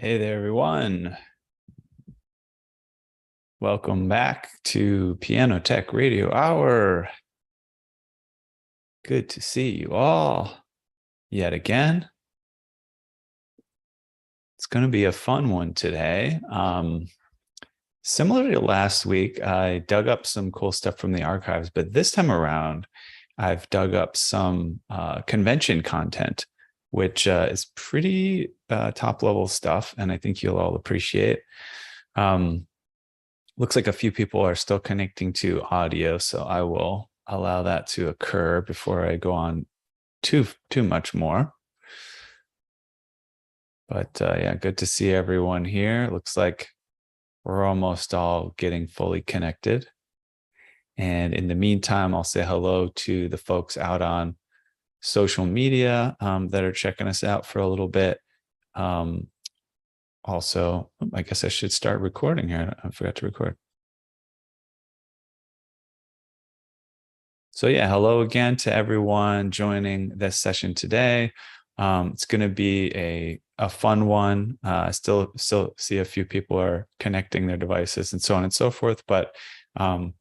Hey there, everyone. Welcome back to Piano Tech Radio Hour. Good to see you all yet again. It's going to be a fun one today. Similar to last week, I dug up some cool stuff from the archives, but this time around, I've dug up some convention content, which is pretty top level stuff, and I think you'll all appreciate. Looks like a few people are still connecting to audio, so I will allow that to occur before I go on too much more. But yeah, good to see everyone here. Looks like we're almost all getting fully connected. And in the meantime, I'll say hello to the folks out on social media that are checking us out for a little bit. Also, I guess I should start recording here. I forgot to record. So yeah, hello again to everyone joining this session today. It's going to be a fun one. I still see a few people are connecting their devices and so on and so forth, but we're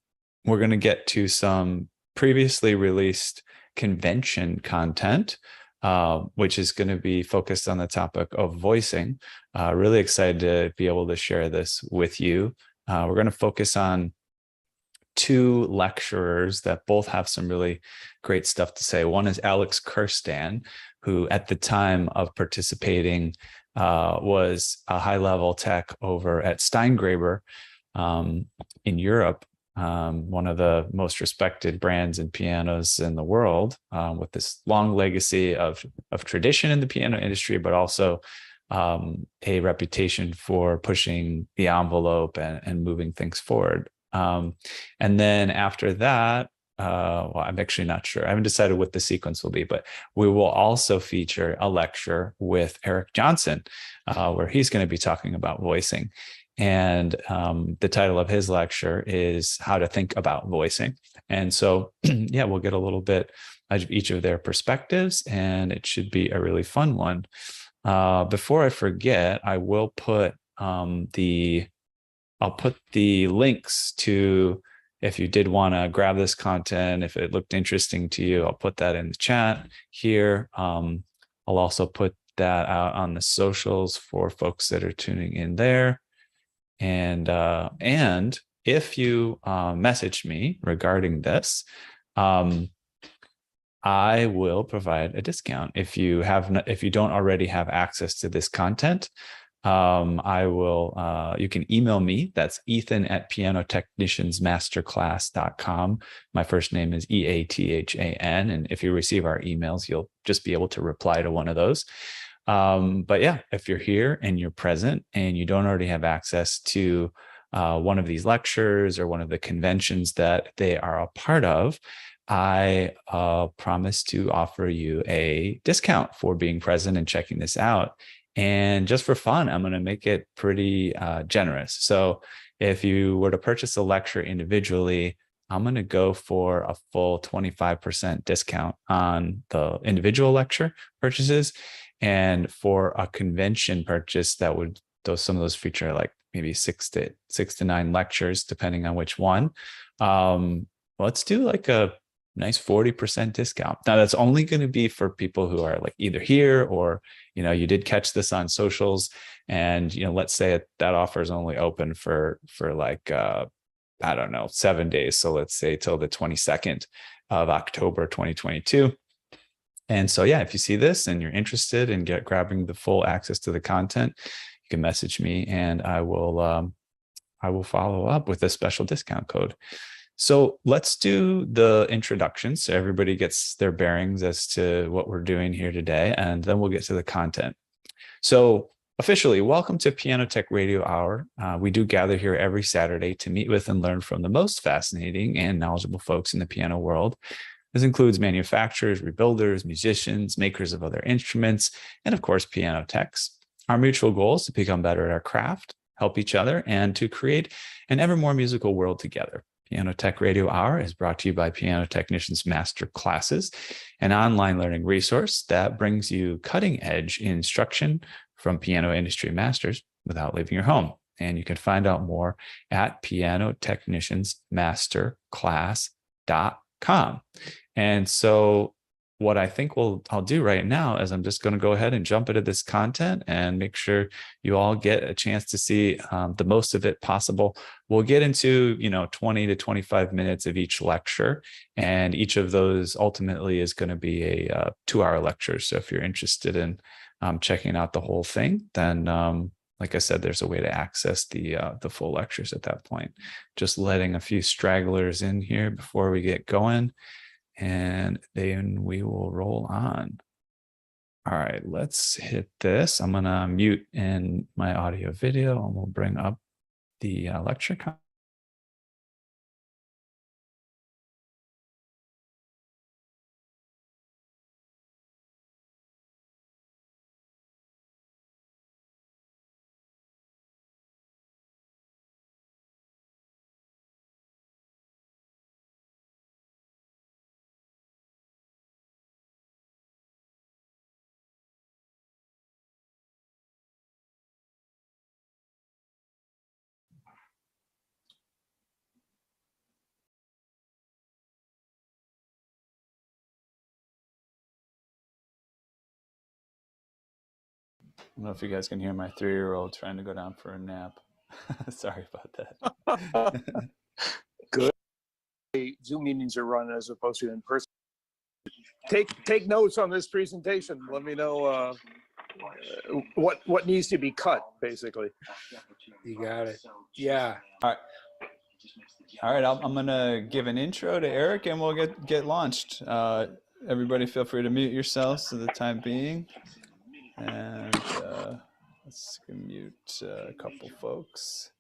going to get to some previously released convention content, which is going to be focused on the topic of voicing. Really excited to be able to share this with you. We're going to focus on two lecturers that both have some really great stuff to say. One is Alex Kirstan, who at the time of participating was a high-level tech over at Steingraber in Europe, one of the most respected brands in pianos in the world, with this long legacy of tradition in the piano industry, but also a reputation for pushing the envelope and moving things forward. And then after that, well, I'm actually not sure. I haven't decided what the sequence will be, but we will also feature a lecture with Eric Johnson, where he's going to be talking about voicing. And the title of his lecture is How to Think About Voicing. And so, yeah, we'll get a little bit of each of their perspectives, and it should be a really fun one. Before I forget, I will put I'll put the links to, if you did want to grab this content, if it looked interesting to you, I'll put that in the chat here. I'll also put that out on the socials for folks that are tuning in there. And if you message me regarding this, I will provide a discount. If you don't already have access to this content, you can email me. That's Ethan@pianotechniciansmasterclass.com. My first name is EATHAN. And if you receive our emails, you'll just be able to reply to one of those. But yeah, if you're here and you're present and you don't already have access to one of these lectures or one of the conventions that they are a part of, I promise to offer you a discount for being present and checking this out. And just for fun, I'm going to make it pretty generous. So if you were to purchase a lecture individually, I'm going to go for a full 25% discount on the individual lecture purchases. And for a convention purchase, some of those feature like maybe six to nine lectures, depending on which one. Let's do like a nice 40% discount. Now that's only going to be for people who are like either here or, you did catch this on socials, and, let's say that offer is only open for like, I don't know, 7 days. So let's say till the 22nd of October, 2022. And so, yeah, if you see this and you're interested in grabbing the full access to the content, you can message me and I will follow up with a special discount code. So let's do the introduction so everybody gets their bearings as to what we're doing here today, and then we'll get to the content. So officially, welcome to Piano Tech Radio Hour. We do gather here every Saturday to meet with and learn from the most fascinating and knowledgeable folks in the piano world. This includes manufacturers, rebuilders, musicians, makers of other instruments, and of course, piano techs. Our mutual goal is to become better at our craft, help each other, and to create an ever more musical world together. Piano Tech Radio Hour is brought to you by Piano Technicians Master Classes, an online learning resource that brings you cutting-edge instruction from Piano Industry Masters without leaving your home. And you can find out more at pianotechniciansmasterclass.com. And so what I think I'll do right now is I'm just going to go ahead and jump into this content and make sure you all get a chance to see the most of it possible. We'll get into 20 to 25 minutes of each lecture, and each of those ultimately is going to be a 2-hour lecture. So if you're interested in checking out the whole thing, then like I said, there's a way to access the full lectures at that point. Just letting a few stragglers in here before we get going, and then we will roll on. All right, let's hit this. I'm gonna mute in my audio video, and we'll bring up the lecture. I don't know if you guys can hear my 3-year-old trying to go down for a nap. Sorry about that. Good. Zoom meetings are run as opposed to in person. Take notes on this presentation. Let me know what needs to be cut, basically. You got it. Yeah. All right. I'm gonna give an intro to Eric, and we'll get launched. Everybody, feel free to mute yourselves for the time being, and let's mute a couple folks.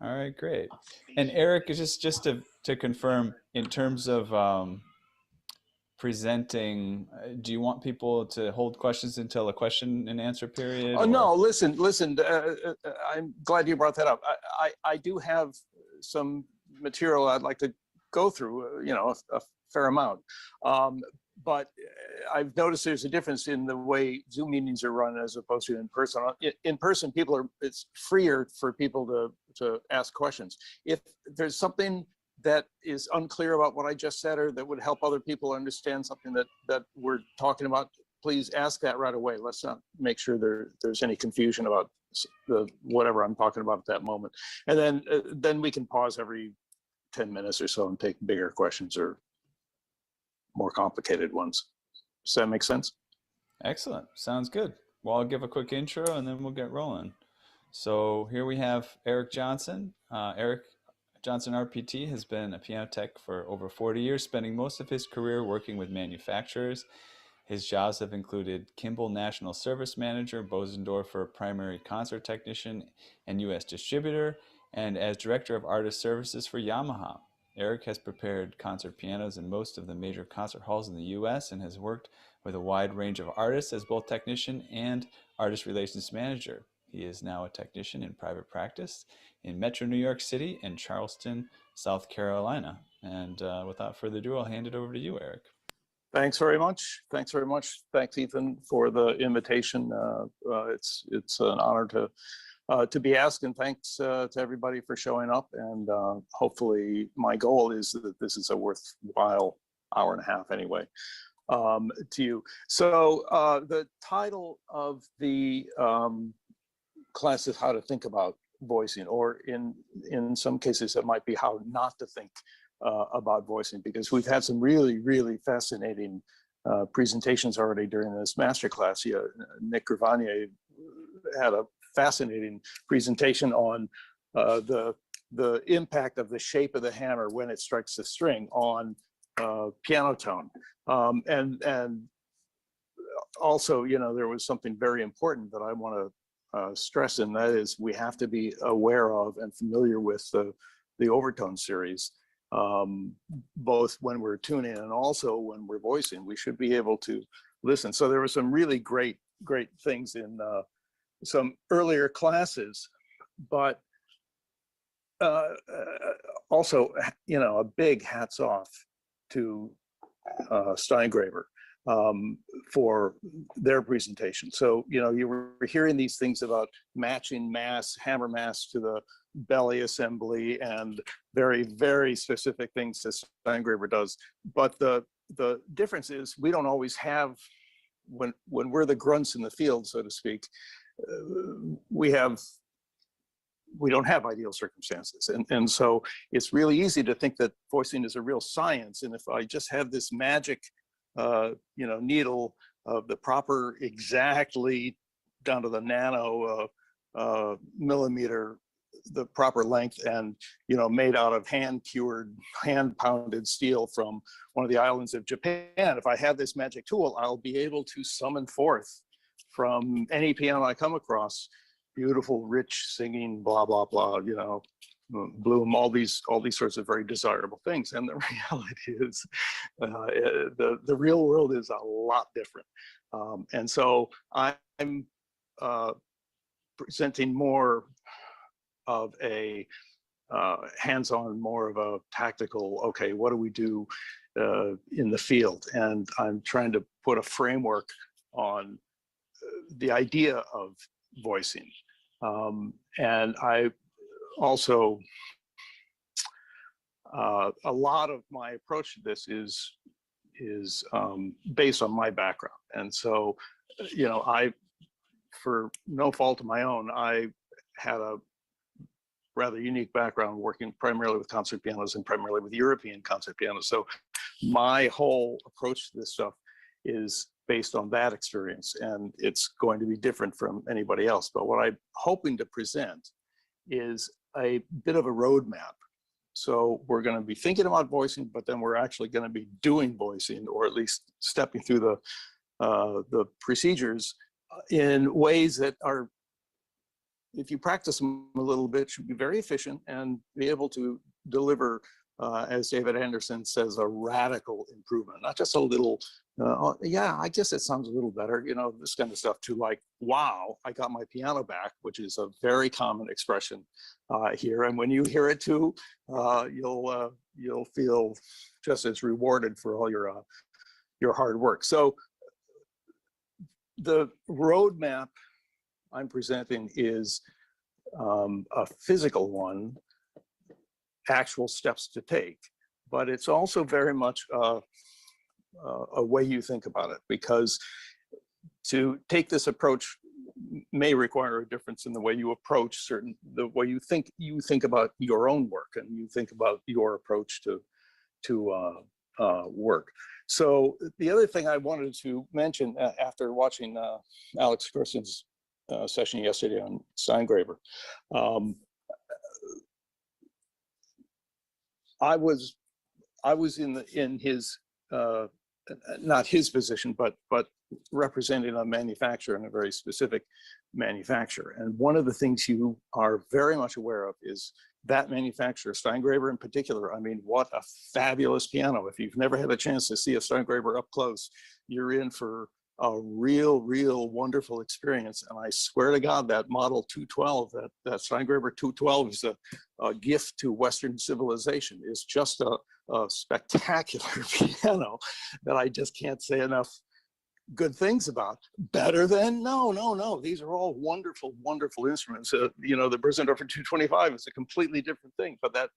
All right, great. And Eric, just to confirm, in terms of presenting, do you want people to hold questions until a question and answer period? Oh, no, listen. I'm glad you brought that up. I do have some material I'd like to go through, a fair amount. But I've noticed there's a difference in the way Zoom meetings are run as opposed to in person. In person, it's freer for people to ask questions. If there's something that is unclear about what I just said, or that would help other people understand something that we're talking about, please ask that right away. Let's not make sure there's any confusion about whatever I'm talking about at that moment. And then we can pause every 10 minutes or so and take bigger questions or more complicated ones. Does that make sense? Excellent. Sounds good. Well, I'll give a quick intro and then we'll get rolling. So here we have Eric Johnson. Eric Johnson RPT has been a piano tech for over 40 years, spending most of his career working with manufacturers. His jobs have included Kimball National Service Manager, Bosendorfer Primary Concert Technician and U.S. Distributor, and as Director of Artist Services for Yamaha. Eric has prepared concert pianos in most of the major concert halls in the U.S. and has worked with a wide range of artists as both technician and artist relations manager. He is now a technician in private practice in Metro New York City and Charleston, South Carolina. And without further ado, I'll hand it over to you, Eric. Thanks very much. Thanks, Ethan, for the invitation. It's an honor to be asked, and thanks to everybody for showing up. And hopefully, my goal is that this is a worthwhile hour and a half anyway to you. So the title of the class is How to Think About Voicing, or in some cases, it might be How Not to Think about Voicing, because we've had some really, really fascinating presentations already during this masterclass. Nick Gravanier had a fascinating presentation on the impact of the shape of the hammer when it strikes the string on piano tone. And also, there was something very important that I want to stress, and that is we have to be aware of and familiar with the overtone series, both when we're tuning and also when we're voicing. We should be able to listen. So there were some really great things in some earlier classes, but also, a big hats off to Steingraber. for their presentation. So, you know, you were hearing these things about matching hammer mass to the belly assembly and very, very specific things that Steingraber does. But the difference is we don't always have, when we're the grunts in the field, so to speak, we don't have ideal circumstances. And so it's really easy to think that voicing is a real science. And if I just have this magic, you know, needle of the proper, exactly down to the nano millimeter, the proper length, and, you know, made out of hand-cured, hand-pounded steel from one of the islands of Japan, if I have this magic tool, I'll be able to summon forth from any piano I come across beautiful, rich singing, blah, blah, blah, you know, bloom, all these sorts of very desirable things. And the reality is the real world is a lot different. And so I'm presenting more of a hands-on, more of a tactical, okay, what do we do in the field? And I'm trying to put a framework on the idea of voicing. And I also, a lot of my approach to this is based on my background. And so, you know, for no fault of my own, I had a rather unique background working primarily with concert pianos and primarily with European concert pianos. So my whole approach to this stuff is based on that experience, and it's going to be different from anybody else. But what I'm hoping to present is a bit of a roadmap. So we're going to be thinking about voicing, but then we're actually going to be doing voicing, or at least stepping through the procedures in ways that are, if you practice them a little bit, should be very efficient and be able to deliver, as David Anderson says, a radical improvement, not just a little, yeah, I guess it sounds a little better, you know, this kind of stuff, to like, wow, I got my piano back, which is a very common expression here. And when you hear it too, you'll feel just as rewarded for all your hard work. So the roadmap I'm presenting is a physical one, actual steps to take, but it's also very much a way you think about it, because to take this approach may require a difference in the way you approach the way you think about your own work, and you think about your approach to work. So the other thing I wanted to mention after watching Alex Gerson's session yesterday on Steingraber, I was in his not his position, but representing a manufacturer, and a very specific manufacturer. And one of the things you are very much aware of is that manufacturer, Steingraber in particular. I mean, what a fabulous piano. If you've never had a chance to see a Steingraber up close, you're in for a real wonderful experience. And I swear to God, that model 212, that Steingraber 212 is a gift to Western civilization. It's just a spectacular piano that I just can't say enough good things about. Better than? No. These are all wonderful instruments. You know, the Bösendorfer 225 is a completely different thing, but that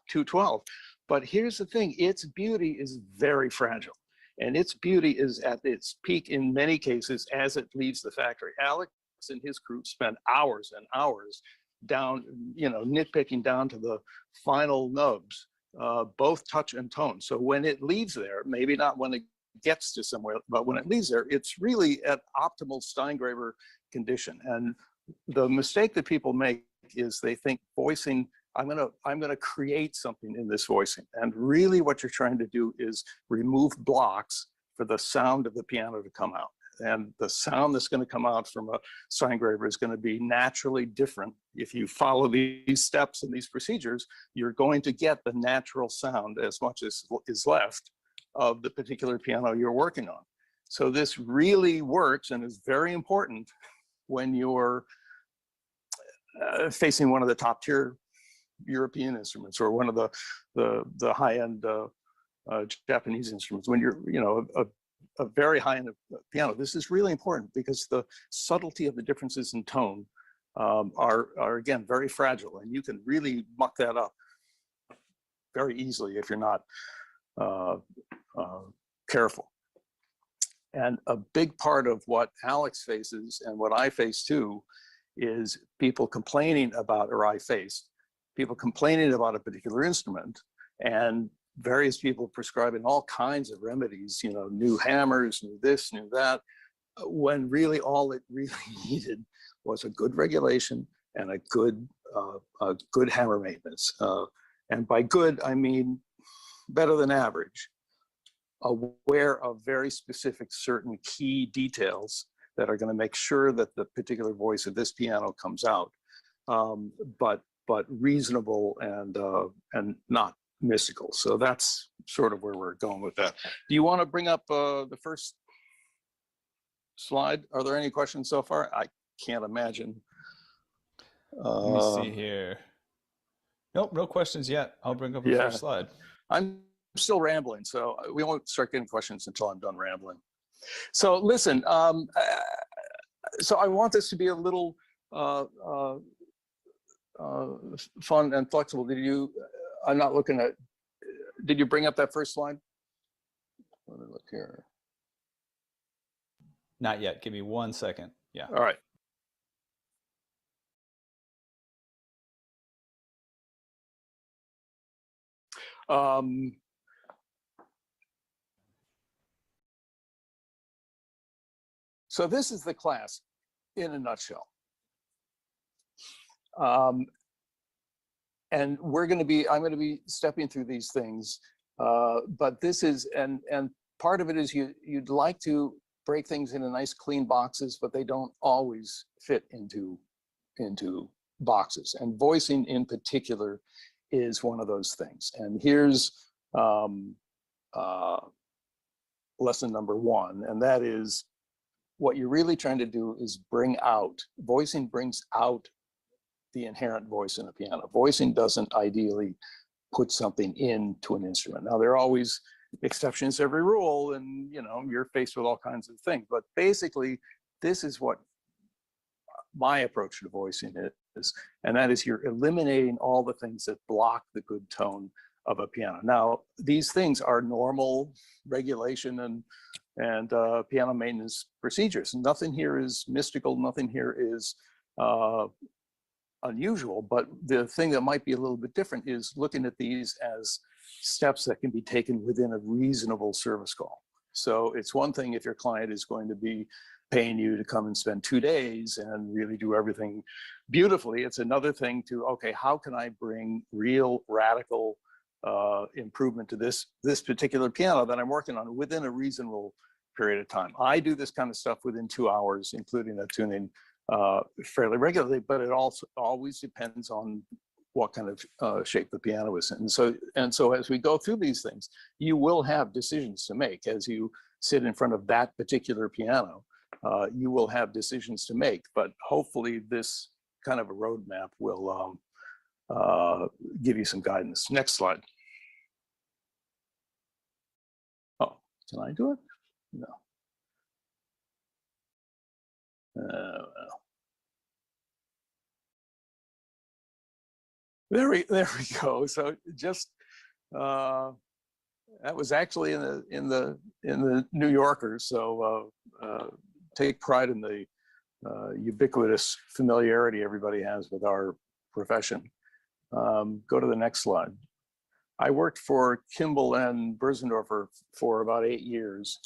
212. But here's the thing, its beauty is very fragile. And its beauty is at its peak in many cases as it leaves the factory. Alex and his crew spend hours and hours down, you know, nitpicking down to the final nubs, both touch and tone. So when it leaves there, maybe not when it gets to somewhere, but when it leaves there, it's really at optimal Steingraber condition. And the mistake that people make is they think voicing, I'm gonna create something in this voicing. And really what you're trying to do is remove blocks for the sound of the piano to come out. And the sound that's gonna come out from a Steingraber is gonna be naturally different. If you follow these steps and these procedures, you're going to get the natural sound as much as is left of the particular piano you're working on. So this really works and is very important when you're facing one of the top tier European instruments, or one of the high-end Japanese instruments. When you're, you know, a a very high-end piano. This is really important because the subtlety of the differences in tone are again very fragile, and you can really muck that up very easily if you're not careful. And a big part of what Alex faces and what I face too is people complaining about, or I faced, people complaining about a particular instrument and various people prescribing all kinds of remedies, you know, new hammers, new this, new that, when really all it really needed was a good regulation and a good hammer maintenance. And by good, I mean better than average, aware of very specific certain key details that are going to make sure that the particular voice of this piano comes out, but reasonable and not mystical. So that's sort of where we're going with that. Do you want to bring up the first slide? Are there any questions so far? I can't imagine. Let me see here. Nope, no questions yet. I'll bring up the first slide. I'm still rambling, so we won't start getting questions until I'm done rambling. So listen, so I want this to be a little fun and flexible. Did you, I'm not looking at, did you bring up that first slide? Let me look here. Not yet, give me 1 second. Yeah. All right. So this is the class in a nutshell. And we're going to be, I'm going to be stepping through these things, but this is, and part of it is you'd like to break things into nice clean boxes, but they don't always fit into boxes. And voicing in particular is one of those things. And here's lesson number 1, and that is what you're really trying to do is bring out, voicing brings out the inherent voice in a piano. Voicing doesn't ideally put something into an instrument. Now, there are always exceptions to every rule, and you know, you're faced with all kinds of things, but basically this is what my approach to voicing is, and that is you're eliminating all the things that block the good tone of a piano. Now, these things are normal regulation and piano maintenance procedures. Nothing here is mystical, nothing here is unusual, but the thing that might be a little bit different is looking at these as steps that can be taken within a reasonable service call. So it's one thing if your client is going to be paying you to come and spend 2 days and really do everything beautifully. It's another thing to, okay, how can I bring real radical improvement to this particular piano that I'm working on within a reasonable period of time. I do this kind of stuff within 2 hours, including the tuning fairly regularly, but it also always depends on what kind of shape the piano is in. And so as we go through these things, you will have decisions to make as you sit in front of that particular piano. You will have decisions to make, but hopefully this kind of a roadmap will give you some guidance. Next slide. Oh, can I do it? No. Well. There we go. So just that was actually in the New Yorker. So take pride in the ubiquitous familiarity everybody has with our profession. Go to the next slide. I worked for Kimball and Bösendorfer for about 8 years.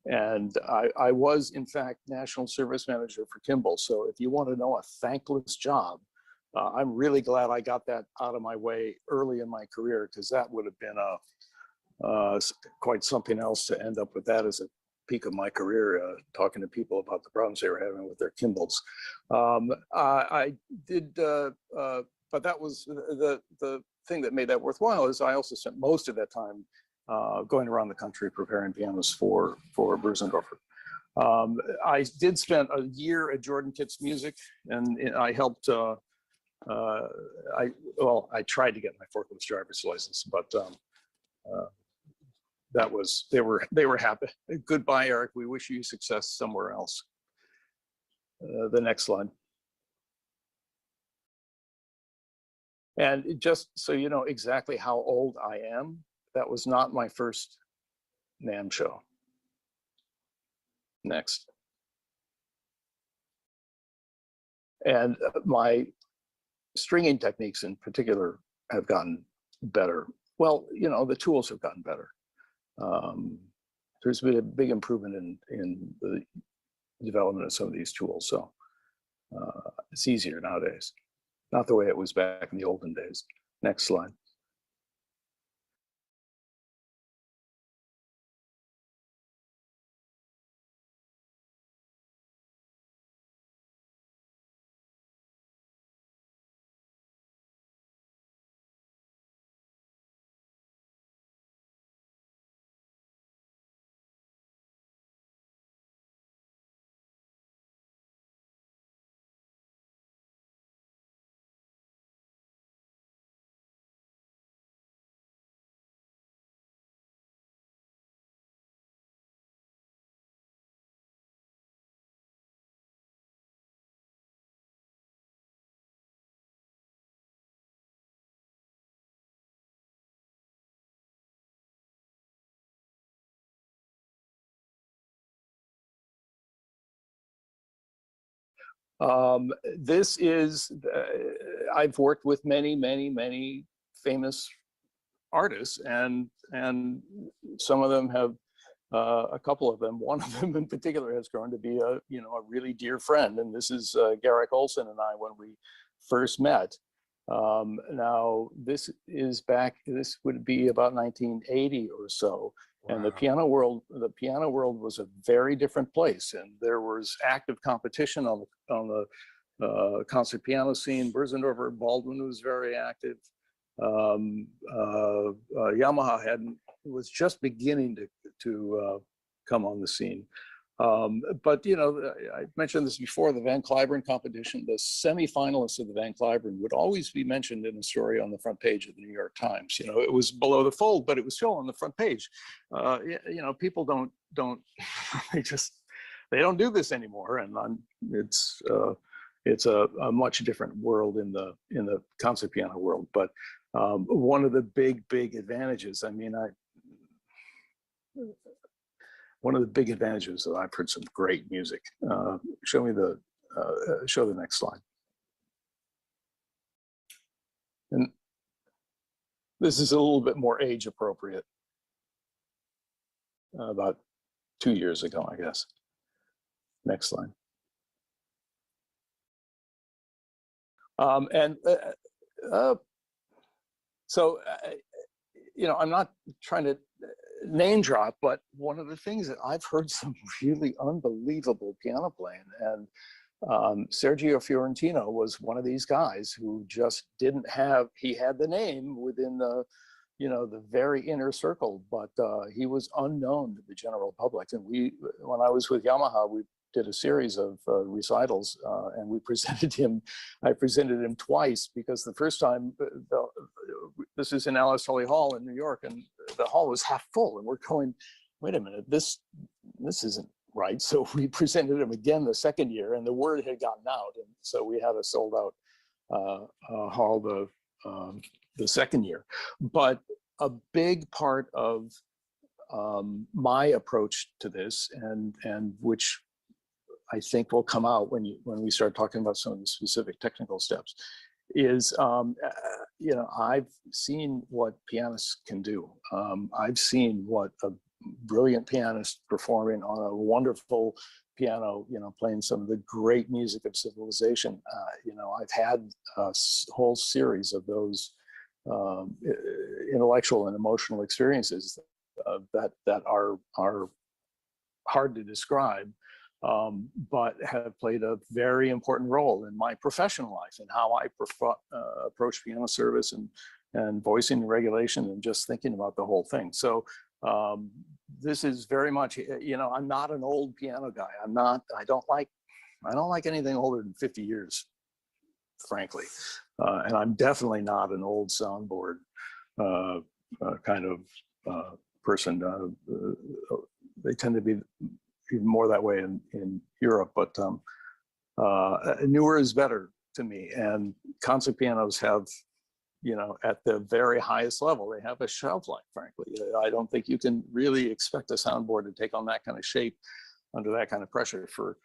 And I was, in fact, National Service Manager for Kimball. So if you want to know a thankless job, I'm really glad I got that out of my way early in my career, because that would have been quite something else to end up with that as a peak of my career, talking to people about the problems they were having with their Kimballs. I did, but that was the thing that made that worthwhile is I also spent most of that time going around the country preparing pianos for Bösendorfer. I did spend a year at Jordan Kitts Music, and I helped. I tried to get my forklift driver's license, but they were happy. Goodbye, Eric. We wish you success somewhere else. The next slide. And just so you know exactly how old I am, that was not my first NAMM show. Next. And my stringing techniques in particular have gotten better. Well, you know, the tools have gotten better. There's been a big improvement in the development of some of these tools. So it's easier nowadays. Not the way it was back in the olden days. Next slide. This is, I've worked with many famous artists, and some of them have, a couple of them, one of them in particular has grown to be a really dear friend, and this is Garrick Olson and I when we first met. Now this would be about 1980 or so. Wow. And the piano world was a very different place, and there was active competition on the concert piano scene. Bösendorfer Baldwin was very active. Yamaha was just beginning to come on the scene. But you know, I mentioned this before, the Van Cliburn competition, the semi-finalists of the Van Cliburn would always be mentioned in a story on the front page of the New York Times. You know, it was below the fold, but it was still on the front page. You know, people don't they don't do this anymore, and it's a much different world in the concert piano world. But one of the big advantages, I mean, one of the big advantages that I've heard some great music. Show the next slide. And this is a little bit more age appropriate. About 2 years ago, I guess. Next slide. You know, I'm not trying to name drop, but one of the things that I've heard some really unbelievable piano playing, and Sergio Fiorentino was one of these guys who just didn't have, he had the name within the, you know, the very inner circle, but he was unknown to the general public. And when I was with Yamaha, we did a series of recitals, and we presented him. I presented him twice, because the first time, this is in Alice Tully Hall in New York, and the hall was half full, and we're going, wait a minute, this isn't right. So we presented him again the second year, and the word had gotten out, and so we had a sold out hall the second year. But a big part of my approach to this, and which I think will come out when we start talking about some of the specific technical steps, is you know, I've seen what pianists can do. I've seen what a brilliant pianist performing on a wonderful piano, you know, playing some of the great music of civilization. You know, I've had a whole series of those intellectual and emotional experiences that are hard to describe, but have played a very important role in my professional life and how I approach piano service and voicing regulation and just thinking about the whole thing. So this is very much, you know, I'm not an old piano guy. I don't like anything older than 50 years, frankly. And I'm definitely not an old soundboard kind of person. They tend to be even more that way in Europe, but newer is better to me. And concert pianos have, you know, at the very highest level, they have a shelf life, frankly. I don't think you can really expect a soundboard to take on that kind of shape under that kind of pressure for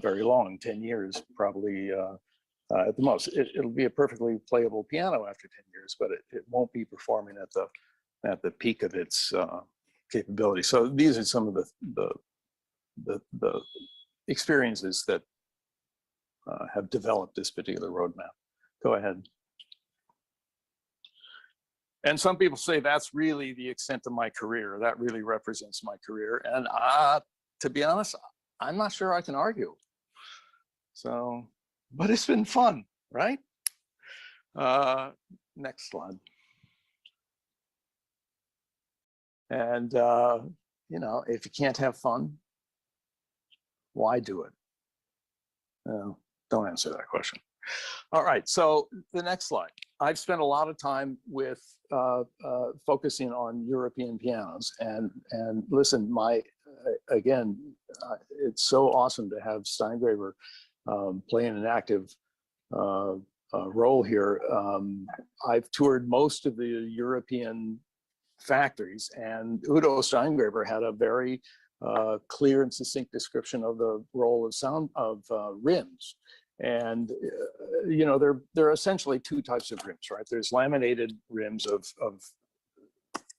very long, 10 years, probably at the most. It'll be a perfectly playable piano after 10 years, but it won't be performing at the peak of its capability. So these are some of the experiences that have developed this particular roadmap. Go ahead. And some people say that's really the extent of my career. That really represents my career. And to be honest, I'm not sure I can argue. So, but it's been fun, right? Next slide. And, you know, if you can't have fun, why do it? Don't answer that question. All right, so the next slide. I've spent a lot of time with focusing on European pianos, and listen, again, it's so awesome to have Steingraber playing an active role here. I've toured most of the European factories, and Udo Steingraber had a very clear and succinct description of the role of rims. And you know, there are essentially two types of rims, right? There's laminated rims of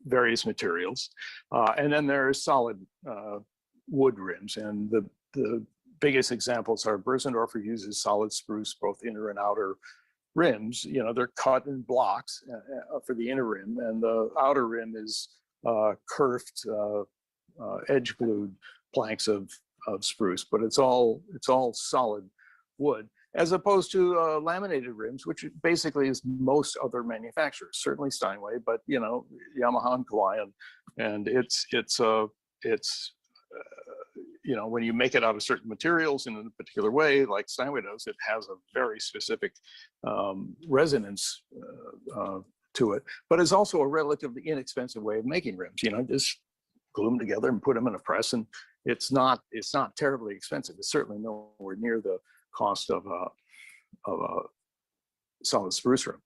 various materials, and then there's solid wood rims. And the biggest examples are Bösendorfer uses solid spruce, both inner and outer rims. You know, they're cut in blocks for the inner rim, and the outer rim is curved, edge glued planks of spruce, but it's all solid wood, as opposed to laminated rims, which basically is most other manufacturers, certainly Steinway, but you know, Yamaha and Kawai, and it's you know, when you make it out of certain materials in a particular way, like Steinway does, it has a very specific resonance to it, but it's also a relatively inexpensive way of making rims. You know, just glue them together and put them in a press, and it's not terribly expensive. It's certainly nowhere near the cost of a solid spruce rim.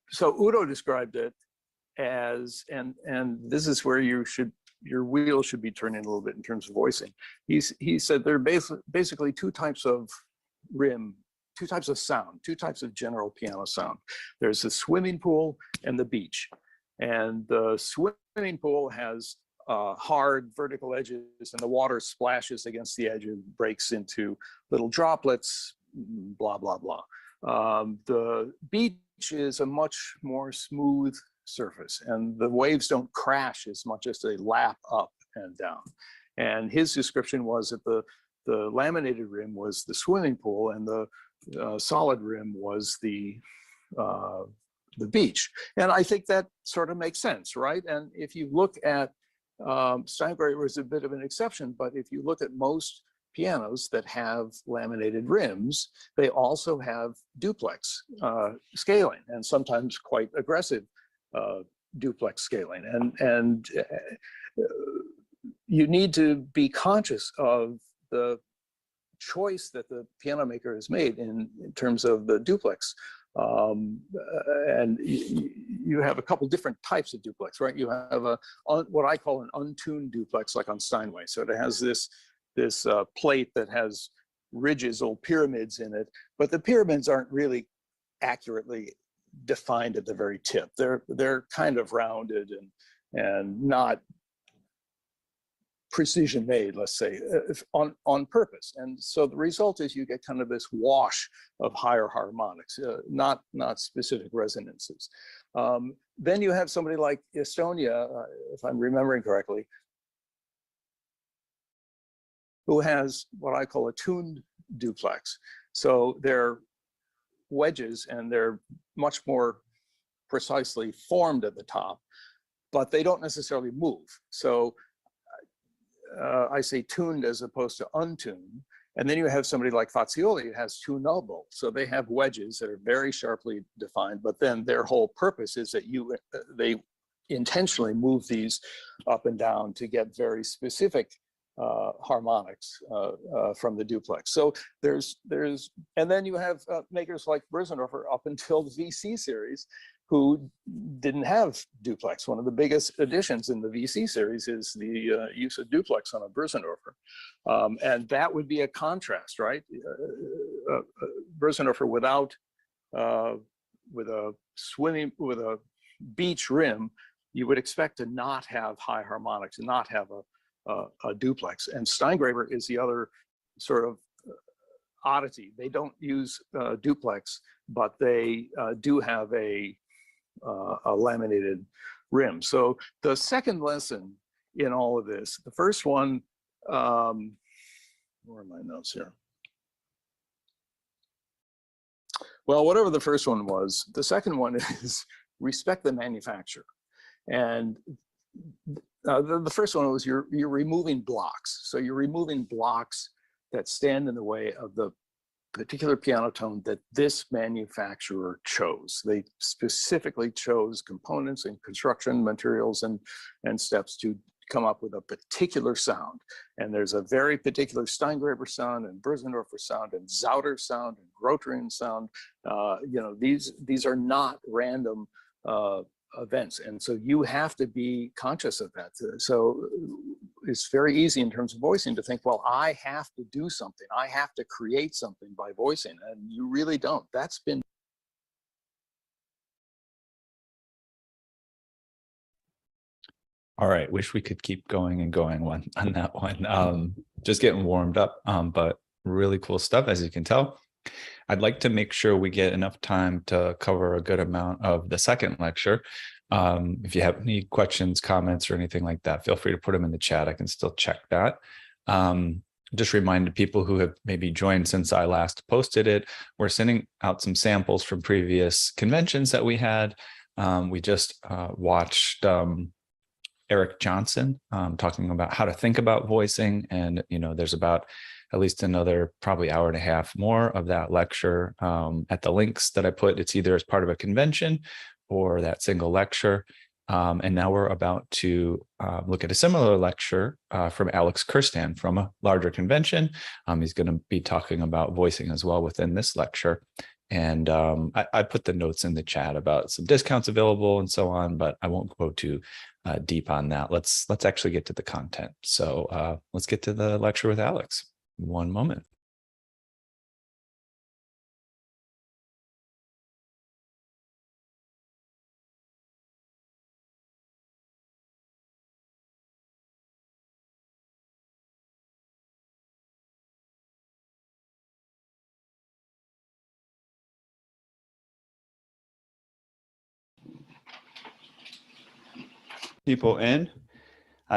So Udo described it as, and this is where your wheel should be turning a little bit in terms of voicing. He said there are basically two types of rim, two types of sound, two types of general piano sound. There's the swimming pool and the beach. And the swimming pool has hard vertical edges, and the water splashes against the edge and breaks into little droplets, blah, blah, blah. The beach is a much more smooth surface, and the waves don't crash as much as they lap up and down. And his description was that the laminated rim was the swimming pool, and the solid rim was the beach. And I think that sort of makes sense, right? And if you look at Steingraber was a bit of an exception, but if you look at most pianos that have laminated rims, they also have duplex scaling, and sometimes quite aggressive duplex scaling. And you need to be conscious of the choice that the piano maker has made in terms of the duplex. And you have a couple different types of duplex, right? You have what I call an untuned duplex, like on Steinway. So it has this plate that has ridges, old pyramids in it, but the pyramids aren't really accurately defined at the very tip. They're kind of rounded and not precision made, let's say, on purpose. And so the result is you get kind of this wash of higher harmonics, not specific resonances. Then you have somebody like Estonia, if I'm remembering correctly, who has what I call a tuned duplex. So they're wedges, and they're much more precisely formed at the top, but they don't necessarily move. So I say tuned as opposed to untuned. And then you have somebody like Fazioli who has tuned elbow. So they have wedges that are very sharply defined, but then their whole purpose is that they intentionally move these up and down to get very specific harmonics from the duplex. So and then you have makers like Bösendorfer up until the VC series, who didn't have duplex. One of the biggest additions in the VC series is the use of duplex on a Bösendorfer. And that would be a contrast, right? Bösendorfer with a beach rim, you would expect to not have high harmonics, not have a duplex. And Steingraber is the other sort of oddity. They don't use duplex, but they do have a laminated rim. So the second lesson in all of this, the first one, where are my notes here? Well, whatever the first one was, the second one is respect the manufacturer. And the first one was you're removing blocks. So you're removing blocks that stand in the way of the particular piano tone that this manufacturer chose. They specifically chose components and construction materials and steps to come up with a particular sound. And there's a very particular Steingraber sound and Bösendorfer sound and Zauter sound and Grotrian sound. You know, these are not random events. And so you have to be conscious of that. So it's very easy in terms of voicing to think, well, I have to do something. I have to create something by voicing. And you really don't. That's been. All right. Wish we could keep going and going on that one. Just getting warmed up, but really cool stuff, as you can tell. I'd like to make sure we get enough time to cover a good amount of the second lecture. If you have any questions, comments, or anything like that, feel free to put them in the chat. I can still check that. Just remind people who have maybe joined since I last posted it, we're sending out some samples from previous conventions that we had. We just watched Eric Johnson talking about how to think about voicing. And, you know, there's about at least another probably hour and a half more of that lecture at the links that I put. It's either as part of a convention or that single lecture. And now we're about to look at a similar lecture from Alex Kirstan from a larger convention. He's going to be talking about voicing as well within this lecture. And I put the notes in the chat about some discounts available and so on, but I won't go too deep on that. Let's actually get to the content. So let's get to the lecture with Alex. One moment. People in.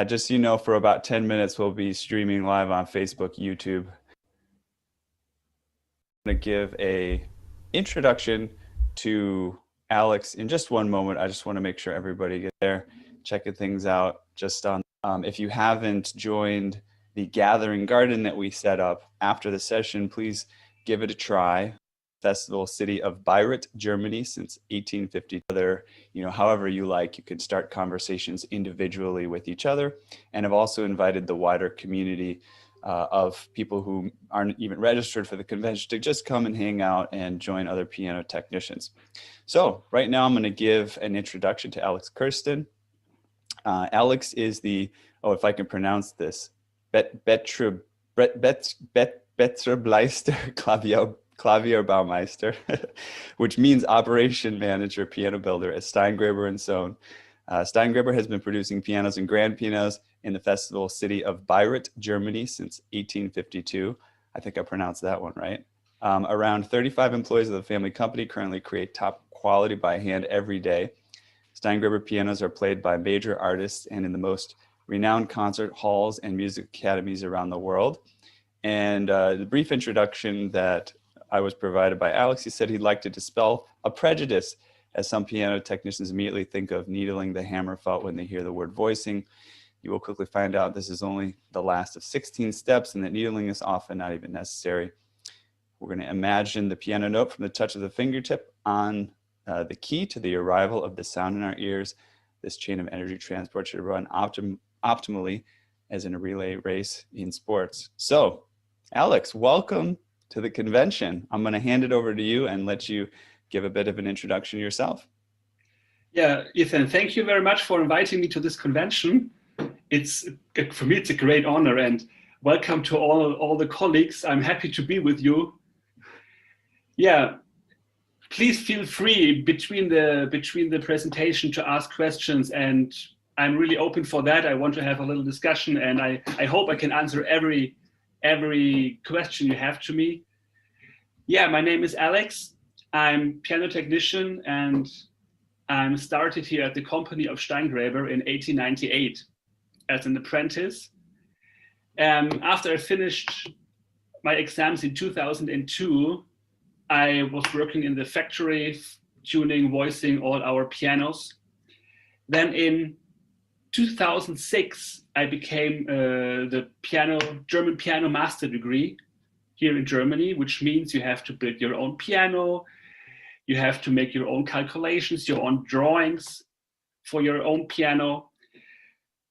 Just so you know, for about 10 minutes, we'll be streaming live on Facebook, YouTube. I'm going to give a introduction to Alex in just one moment. I just want to make sure everybody gets there, checking things out. Just on, if you haven't joined the Gathering Garden that we set up after the session, please give it a try. Festival city of Bayreuth, Germany, since 1850. You know, however you like, you can start conversations individually with each other, and have also invited the wider community of people who aren't even registered for the convention to just come and hang out and join other piano technicians. So right now I'm going to give an introduction to Alex Kirstan. Alex is the, if I can pronounce this, Betriebsleister Klavierbaumeister, which means operation manager, piano builder at Steingraber & Sohn. Steingraber has been producing pianos and grand pianos in the festival city of Bayreuth, Germany since 1852. I think I pronounced that one right. Around 35 employees of the family company currently create top quality by hand every day. Steingraber pianos are played by major artists and in the most renowned concert halls and music academies around the world. And the brief introduction that I was provided by Alex, he said he'd like to dispel a prejudice, as some piano technicians immediately think of needling the hammer felt when they hear the word voicing. You will quickly find out this is only the last of 16 steps and that needling is often not even necessary. We're going to imagine the piano note from the touch of the fingertip on the key to the arrival of the sound in our ears. this chain of energy transport should run optimally as in a relay race in sports. So, Alex, welcome to the convention. I'm going to hand it over to you and let you give a bit of an introduction yourself. Yeah, Ethan, thank you very much for inviting me to this convention. For me, it's a great honor, and welcome to all the colleagues. I'm happy to be with you. Yeah, please feel free between the presentation to ask questions, and I'm really open for that. I want to have a little discussion, and I hope I can answer every question you have to me. Yeah, my name is Alex. I'm piano technician, and I'm started here at the company of Steingräber in 1898 as an apprentice. After I finished my exams in 2002, I was working in the factory, tuning, voicing all our pianos. Then in 2006, I became the German piano master degree here in Germany, which means you have to build your own piano, you have to make your own calculations, your own drawings for your own piano.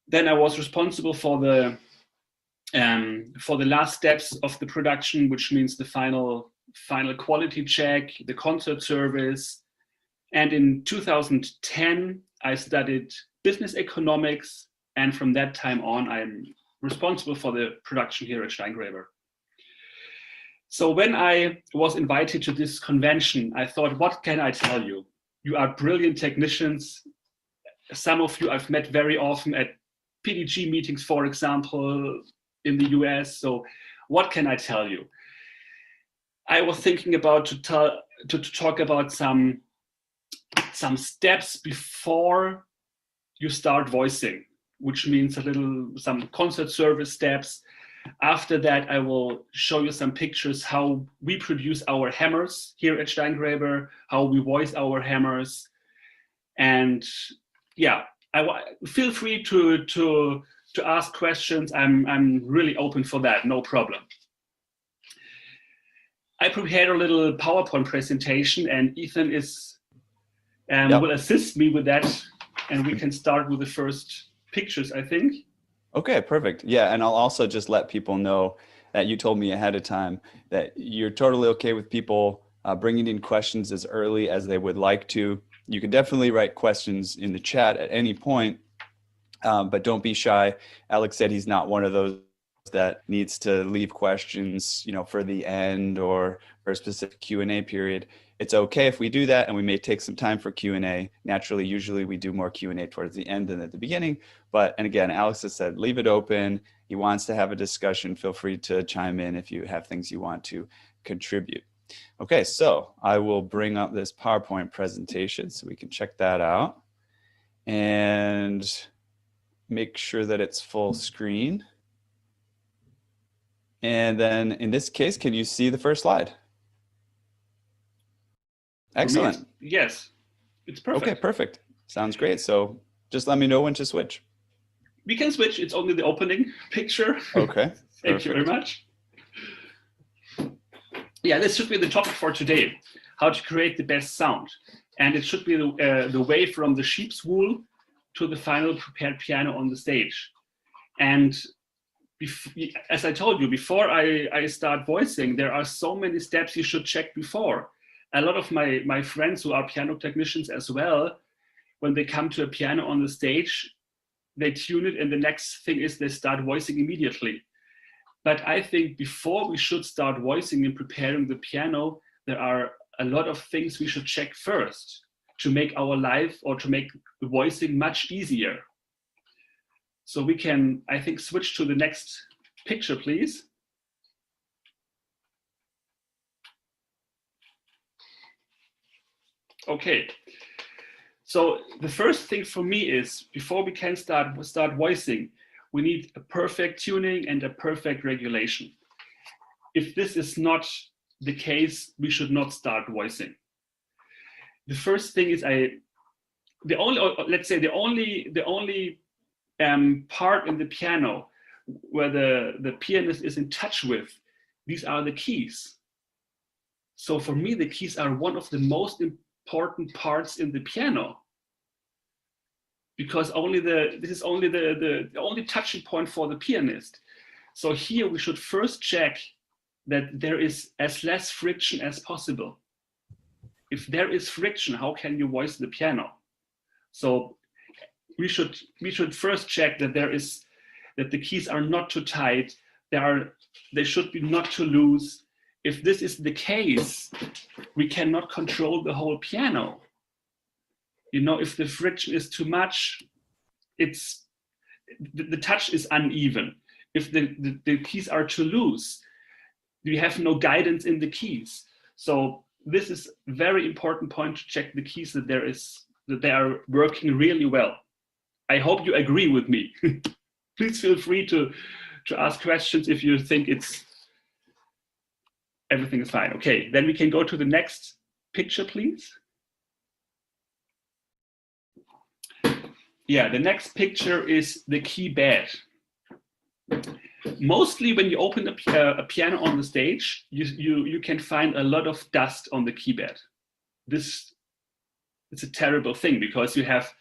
Then I was responsible for the last steps of the production, which means the final quality check, the concert service. And in 2010, I studied business economics. And from that time on, I'm responsible for the production here at Steingräber. So when I was invited to this convention, I thought, what can I tell you? You are brilliant technicians. Some of you I've met very often at PDG meetings, for example, in the US. So what can I tell you? I was thinking about to talk about some steps before you start voicing, which means some concert service steps. After that, I will show you some pictures how we produce our hammers here at Steingräber, how we voice our hammers. And yeah, feel free to ask questions. I'm really open for that, no problem. I prepared a little PowerPoint presentation, and Ethan will assist me with that, and we can start with the first pictures, I think. Okay, perfect. Yeah, and I'll also just let people know that you told me ahead of time that you're totally okay with people bringing in questions as early as they would like to. You can definitely write questions in the chat at any point, but don't be shy. Alex said he's not one of those that needs to leave questions, for the end or for a specific Q&A period. It's okay if we do that, and we may take some time for Q&A. Naturally, usually we do more Q&A towards the end than at the beginning. And again, Alex has said, leave it open. He wants to have a discussion. Feel free to chime in if you have things you want to contribute. Okay, so I will bring up this PowerPoint presentation so we can check that out and make sure that it's full screen. And then in this case, can you see the first slide? Excellent. Yes, it's perfect. Okay, perfect. Sounds great. So just let me know when to switch. We can switch. It's only the opening picture. Okay. Thank you very much. Yeah, this should be the topic for today, how to create the best sound. And it should be the way from the sheep's wool to the final prepared piano on the stage. And as I told you, before I start voicing, there are so many steps you should check before. A lot of my friends who are piano technicians as well, when they come to a piano on the stage, they tune it, and the next thing is they start voicing immediately. But I think before we should start voicing and preparing the piano, there are a lot of things we should check first to make our life or to make the voicing much easier. So we can, I think, switch to the next picture, please. Okay, so the first thing for me is, before we can start voicing, we need a perfect tuning and a perfect regulation. If this is not the case, we should not start voicing. The first thing is the only part in the piano where the pianist is in touch with, these are the keys. So for me, the keys are one of the most important parts in the piano. because this is only the only touching point for the pianist. So here we should first check that there is as less friction as possible. If there is friction, how can you voice the piano? So we should first check that that the keys are not too tight. They should be not too loose. If this is the case, we cannot control the whole piano. You know, if the friction is too much, the touch is uneven. If the keys are too loose, we have no guidance in the keys. So this is a very important point to check the keys that they are working really well. I hope you agree with me. Please feel free to ask questions if you think everything is fine. Okay, then we can go to the next picture, please. Yeah, the next picture is the key bed. Mostly when you open a piano on the stage, you can find a lot of dust on the key bed. It's a terrible thing because you have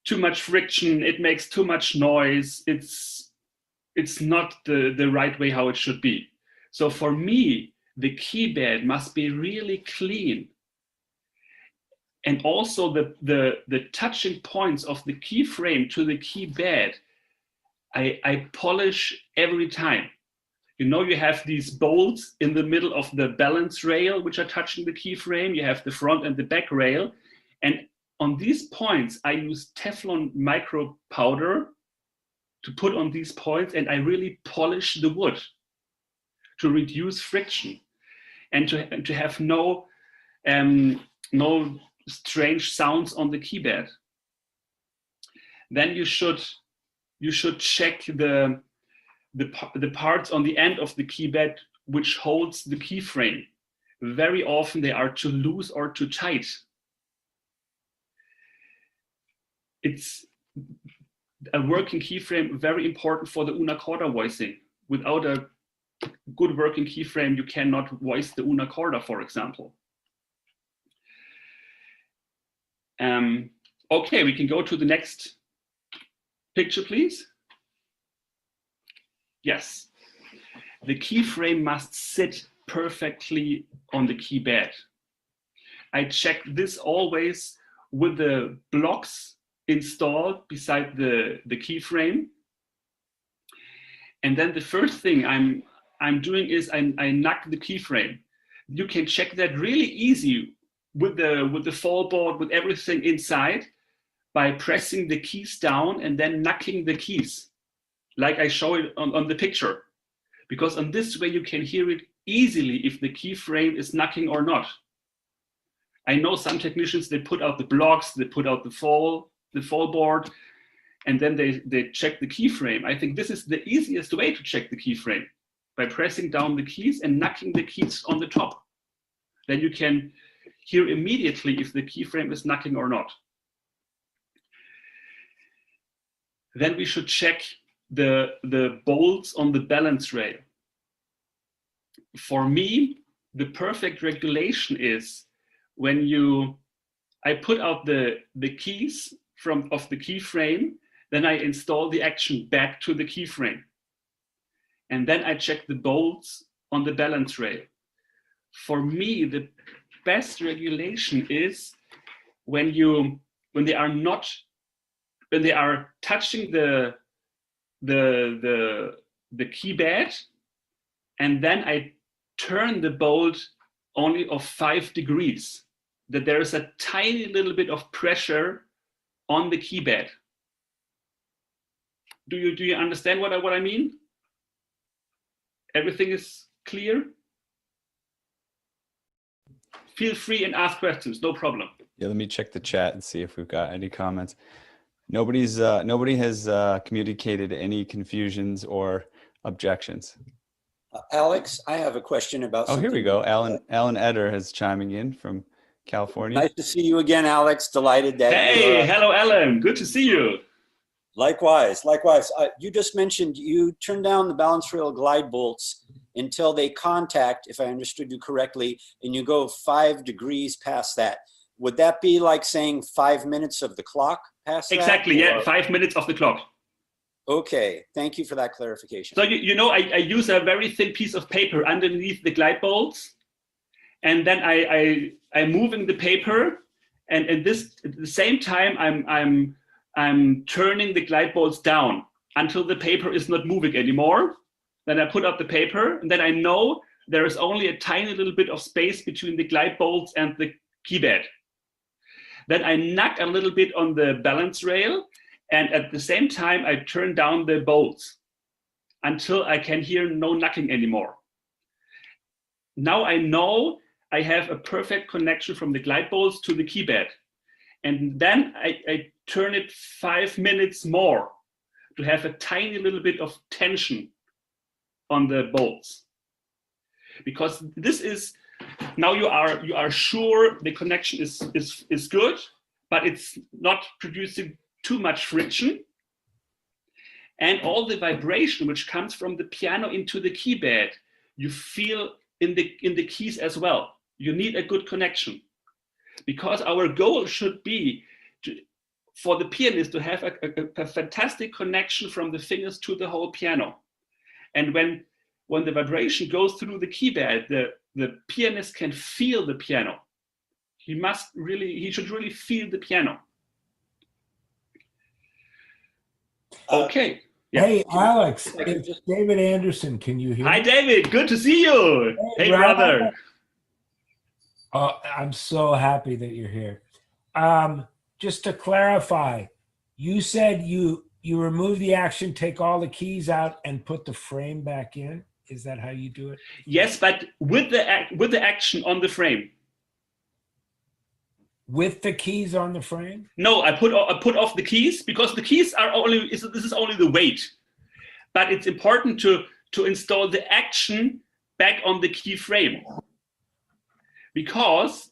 too much friction, it makes too much noise, it's not the right way how it should be. So for me, the key bed must be really clean. And also the touching points of the key frame to the key bed, I polish every time. You know, you have these bolts in the middle of the balance rail, which are touching the key frame. You have the front and the back rail. And on these points, I use Teflon micro powder to put on these points, and I really polish the wood to reduce friction and to have no strange sounds on the key bed. Then you should check the parts on the end of the key bed which holds the key frame. Very often they are too loose or too tight. It's a working key frame, very important for the una corda voicing. Without a good working key frame, you cannot voice the una corda, for example. Okay, we can go to the next picture, please. Yes, the key frame must sit perfectly on the key bed. I check this always with the blocks installed beside the key frame. And then the first thing I'm doing is I knuck the key frame. You can check that really easy with the fall board, with everything inside, by pressing the keys down and then knucking the keys, like I show it on the picture. Because on this way you can hear it easily if the key frame is knocking or not. I know some technicians, they put out the blocks, they put out the fall board, and then they check the key frame. I think this is the easiest way to check the key frame, by pressing down the keys and knocking the keys on the top. Then you can hear immediately if the key frame is knocking or not. Then we should check the bolts on the balance rail. For me, the perfect regulation is when I put out the keys of the key frame, then I install the action back to the key frame. And then I check the bolts on the balance rail. For me, the best regulation is when they are touching the key bed, and then I turn the bolt only of 5 degrees, that there is a tiny little bit of pressure on the key bed. Do you understand what I mean? Everything is clear? Feel free and ask questions, no problem. Yeah, let me check the chat and see if we've got any comments. Nobody has communicated any confusions or objections. Alex, I have a question about Oh, something. here we go. Alan Eder is chiming in from California. Nice to see you again, Alex. Delighted that Hey, hello, Alan. Good to see you. Likewise. You just mentioned you turn down the balance rail glide bolts until they contact, if I understood you correctly, and you go 5 degrees past that. would that be like saying 5 minutes of the clock past that? Exactly, yeah, Or- 5 minutes of the clock. Okay, thank you for that clarification. So you know, I use a very thin piece of paper underneath the glide bolts, and then I'm moving the paper, and at the same time I'm turning the glide bolts down until the paper is not moving anymore. Then I put up the paper, and then I know there is only a tiny little bit of space between the glide bolts and the key bed. Then I knock a little bit on the balance rail, and at the same time, I turn down the bolts until I can hear no knocking anymore. Now I know I have a perfect connection from the glide bolts to the key bed. And then I turn it 5 minutes more to have a tiny little bit of tension on the bolts. Because this is, now you are sure the connection is good, but it's not producing too much friction, and all the vibration which comes from the piano into the key bed, you feel in the keys as well. You need a good connection, because our goal should be for the pianist to have a fantastic connection from the fingers to the whole piano. And when the vibration goes through the key bed, the pianist can feel the piano. He should really feel the piano. Okay. Yeah. Hey, Alex, it's David Anderson. Can you hear Hi, me? David. Good to see you. Hey, brother. Oh, I'm so happy that you're here. Just to clarify, you said you remove the action, take all the keys out, and put the frame back in. Is that how you do it? Yes, but with the action on the frame. With the keys on the frame? No, I put off the keys, because the keys are this is only the weight. But it's important to install the action back on the key frame, because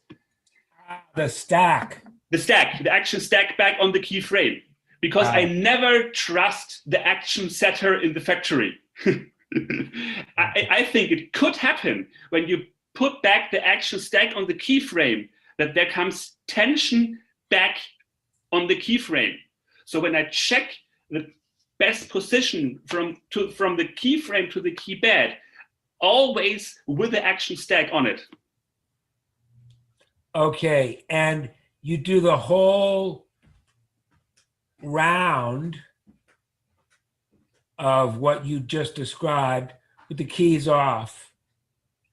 The stack. the action stack back on the key frame, because I never trust the action setter in the factory. I think it could happen when you put back the action stack on the key frame, that there comes tension back on the key frame. So when I check the best position from the key frame to the key bed, always with the action stack on it. Okay, and you do the whole round of what you just described with the keys off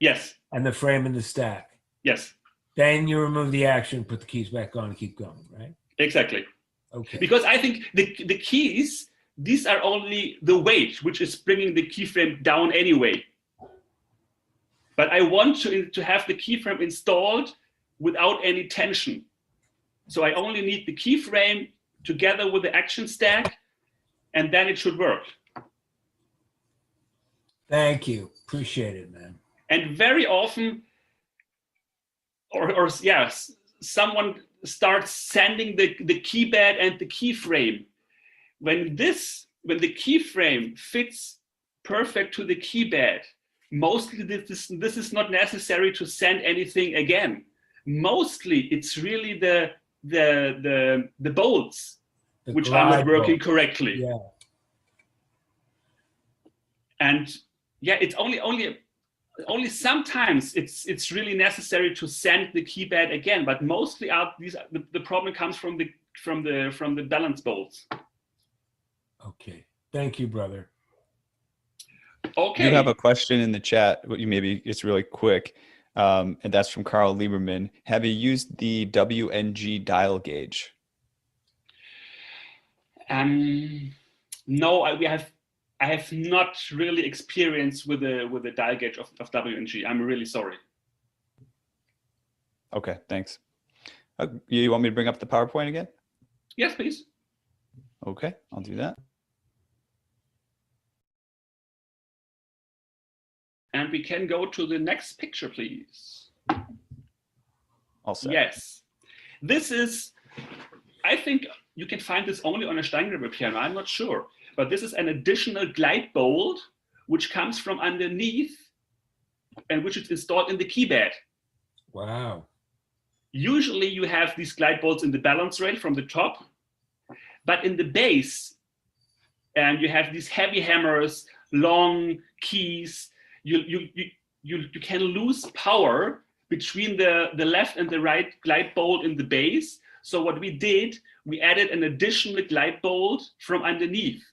Yes, and the frame and the stack. yes, Then you remove the action, put the keys back on, and keep going, right? exactly. Okay. Because I think the keys, these are only the weight, which is bringing the keyframe down anyway. But I want to have the keyframe installed without any tension. So I only need the keyframe together with the action stack, and then it should work. Thank you. Appreciate it, man. And very often, or yes, someone starts sanding the key bed and the keyframe. When the keyframe fits perfect to the key bed, mostly this is not necessary to sand anything again. Mostly it's really the bolts which are not working correctly. Yeah. And yeah, it's only sometimes it's really necessary to sand the key bed again, but mostly the problem comes from the balance bolts. Okay. Thank you, brother. Okay. You have a question in the chat. Maybe it's really quick, and that's from Carl Lieberman. Have you used the WNG dial gauge? No, I have not really experienced with the dial gauge of WNG. I'm really sorry. Okay, thanks. You want me to bring up the PowerPoint again? Yes, please. Okay, I'll do that. And we can go to the next picture, please. All set. Yes. This is, I think you can find this only on a Steingreber piano. I'm not sure. But this is an additional glide bolt which comes from underneath and which is installed in the key bed. Wow. usually you have these glide bolts in the balance rail from the top, but in the base, and you have these heavy hammers, long keys, you can lose power between the left and the right glide bolt in the base. So what we did, we added an additional glide bolt from underneath.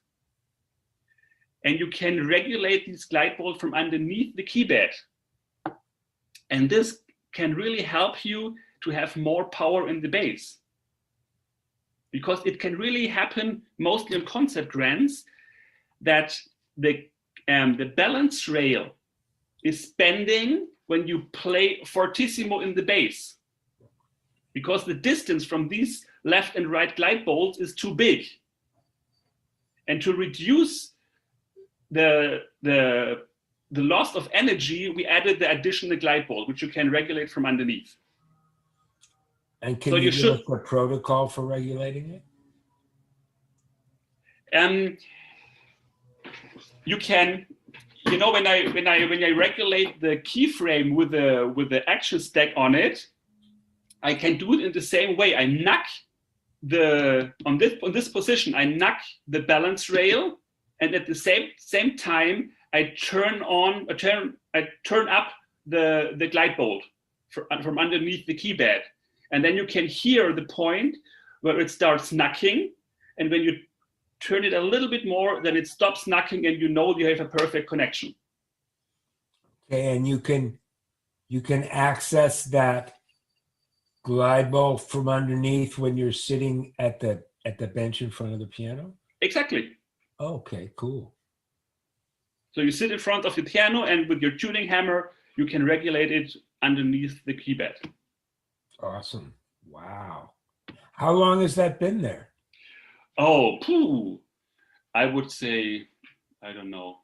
And you can regulate this glide bolt from underneath the key bed. And this can really help you to have more power in the base. Because it can really happen mostly on concept grants that the balance rail is bending when you play fortissimo in the bass, because the distance from these left and right glide bolts is too big. And to reduce the loss of energy, we added the additional glide bolt, which you can regulate from underneath. And can you give us a protocol for regulating it? You can, you know, when I regulate the keyframe with the action stack on it, I can do it in the same way. I knock on this position, I knock the balance rail, and at the same time I turn up the glide bolt from underneath the key bed, and then you can hear the point where it starts knocking, and when you turn it a little bit more, then it stops knocking, and you know you have a perfect connection. Okay, and you can access that glide bolt from underneath when you're sitting at the bench in front of the piano? Exactly. Okay, cool. So you sit in front of the piano, and with your tuning hammer, you can regulate it underneath the key bed. Awesome. Wow. How long has that been there? Oh, I would say, I don't know,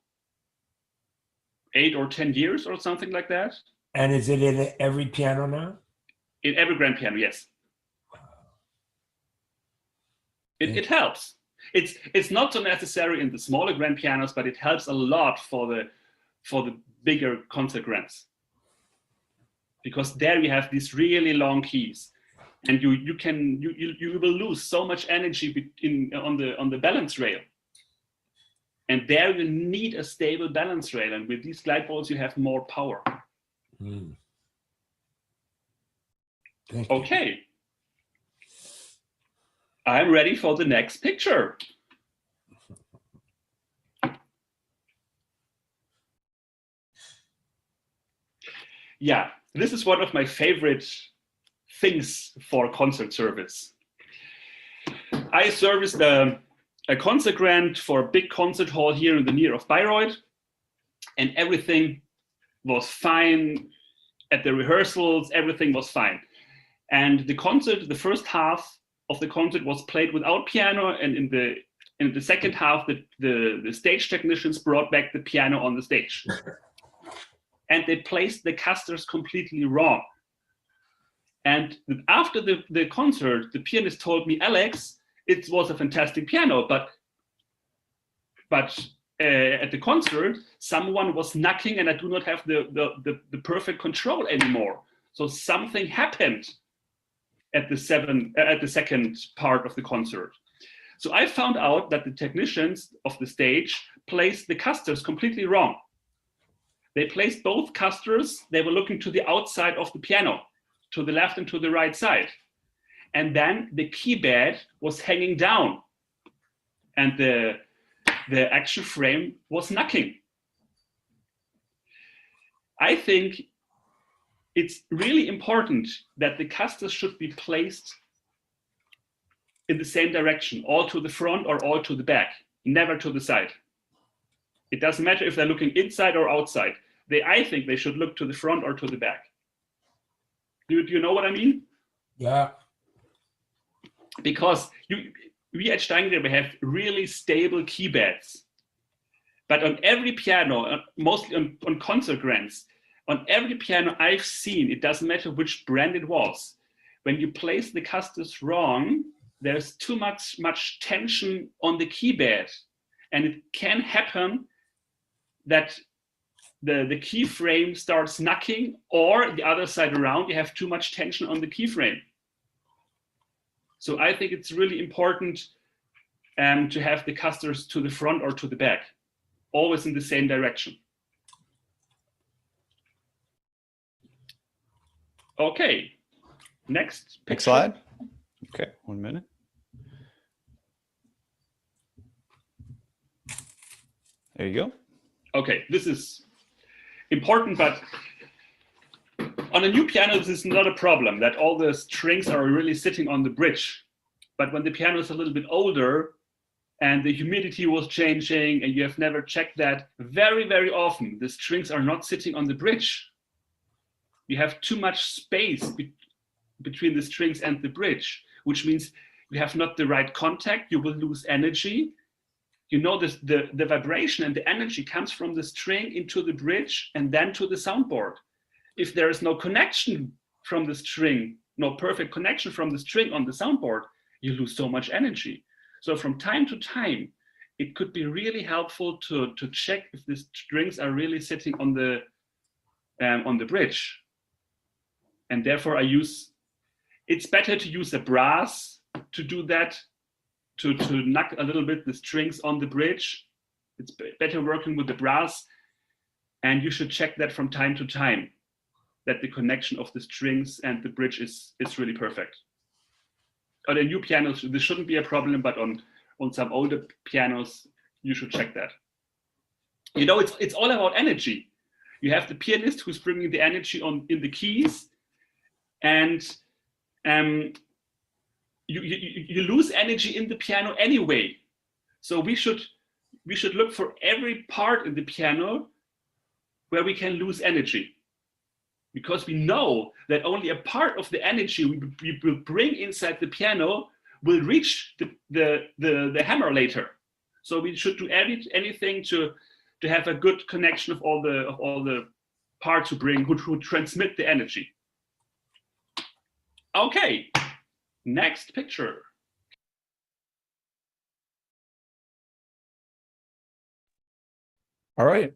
8 or 10 years or something like that. And is it in every piano now? In every grand piano, yes. It helps. It's not so necessary in the smaller grand pianos, but it helps a lot for the bigger concert grands, because there you have these really long keys, and you will lose so much energy on the balance rail, and there you need a stable balance rail, and with these glide bolts you have more power. Okay, I'm ready for the next picture. Yeah, this is one of my favorite things for concert service. I serviced a concert grant for a big concert hall here in the near of Bayreuth, and everything was fine at the rehearsals, everything was fine. And the concert, the first half of the concert was played without piano, and in the second half, the stage technicians brought back the piano on the stage. And they placed the casters completely wrong. And after the concert, the pianist told me, Alex, it was a fantastic piano, but at the concert, someone was knocking, and I do not have the perfect control anymore. So something happened at the second part of the concert. So I found out that the technicians of the stage placed the casters completely wrong. They placed both casters, they were looking to the outside of the piano, to the left and to the right side. And then the key bed was hanging down, and the action frame was knocking. I think it's really important that the casters should be placed in the same direction, all to the front or all to the back, never to the side. It doesn't matter if they're looking inside or outside. I think they should look to the front or to the back. Do you know what I mean? Yeah. Because we at Steingräber have really stable key beds. But on every piano, mostly on concert grants, on every piano I've seen, it doesn't matter which brand it was, when you place the casters wrong, there's too much tension on the key bed. And it can happen that the keyframe starts knocking, or the other side around, you have too much tension on the keyframe. So I think it's really important to have the casters to the front or to the back, always in the same direction. Okay, next picture. Next slide. Okay, 1 minute. There you go. Okay, this is important, but on a new piano, this is not a problem that all the strings are really sitting on the bridge. But when the piano is a little bit older and the humidity was changing and you have never checked that, very, very often the strings are not sitting on the bridge. You have too much space between the strings and the bridge, which means you have not the right contact, you will lose energy. You know, the vibration and the energy comes from the string into the bridge and then to the soundboard. If there is no connection from the string, no perfect connection from the string on the soundboard, you lose so much energy. So from time to time, it could be really helpful to check if the strings are really sitting on the bridge. And therefore it's better to use a brass to do that, to knock a little bit the strings on the bridge. It's better working with the brass, and you should check that from time to time, that the connection of the strings and the bridge is really perfect. On a new piano, this shouldn't be a problem, but on some older pianos, you should check that. You know, it's all about energy. You have the pianist who's bringing the energy in the keys, and you lose energy in the piano anyway. So we should look for every part in the piano where we can lose energy, because we know that only a part of the energy we will bring inside the piano will reach the hammer later. So we should do anything to have a good connection of all the parts who transmit the energy. Okay, next picture. All right.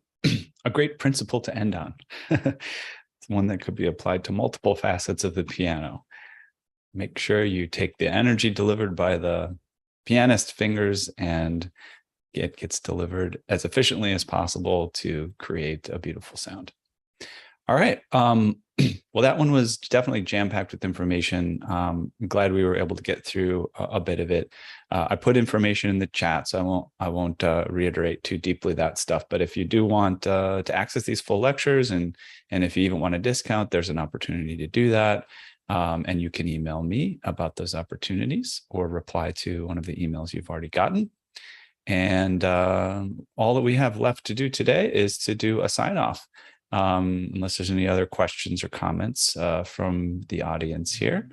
A great principle to end on. It's one that could be applied to multiple facets of the piano. Make sure you take the energy delivered by the pianist fingers and it gets delivered as efficiently as possible to create a beautiful sound. All right. Well, that one was definitely jam-packed with information. I'm glad we were able to get through a bit of it. I put information in the chat, so I won't reiterate too deeply that stuff. But if you do want to access these full lectures, and if you even want a discount, there's an opportunity to do that. And you can email me about those opportunities or reply to one of the emails you've already gotten. And all that we have left to do today is to do a sign-off. Unless there's any other questions or comments from the audience here.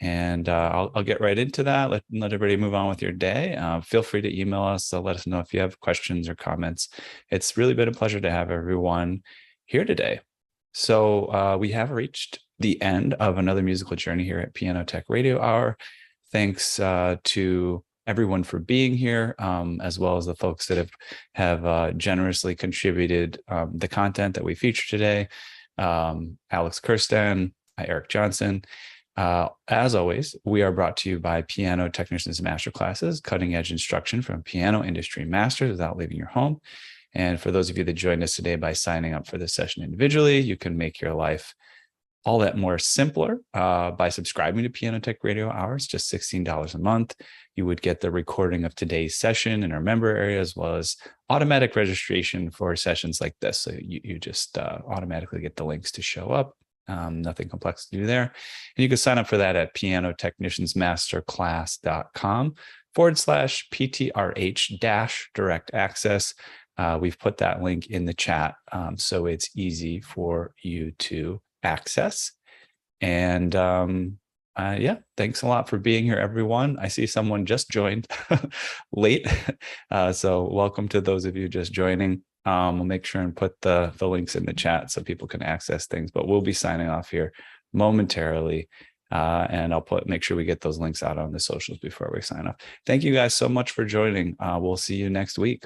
And I'll get right into that. Let everybody move on with your day. Feel free to email us. Let us know if you have questions or comments. It's really been a pleasure to have everyone here today. So we have reached the end of another musical journey here at Piano Tech Radio Hour. Thanks to everyone for being here, as well as the folks that have generously contributed the content that we featured today. Alex Kirsten, Eric Johnson. As always, we are brought to you by Piano Technicians Masterclasses, cutting edge instruction from piano industry masters without leaving your home. And for those of you that joined us today by signing up for this session individually, you can make your life all that more simpler by subscribing to Piano Tech Radio Hours, just $16 a month. You would get the recording of today's session in our member area, as well as automatic registration for sessions like this. So you just automatically get the links to show up. Nothing complex to do there. And you can sign up for that at pianotechniciansmasterclass.com/PTRH-direct access. We've put that link in the chat, so it's easy for you to access. And yeah, thanks a lot for being here, everyone. I see someone just joined late. So welcome to those of you just joining. We'll make sure and put the links in the chat so people can access things, but we'll be signing off here momentarily. And I'll make sure we get those links out on the socials before we sign off. Thank you guys so much for joining. We'll see you next week.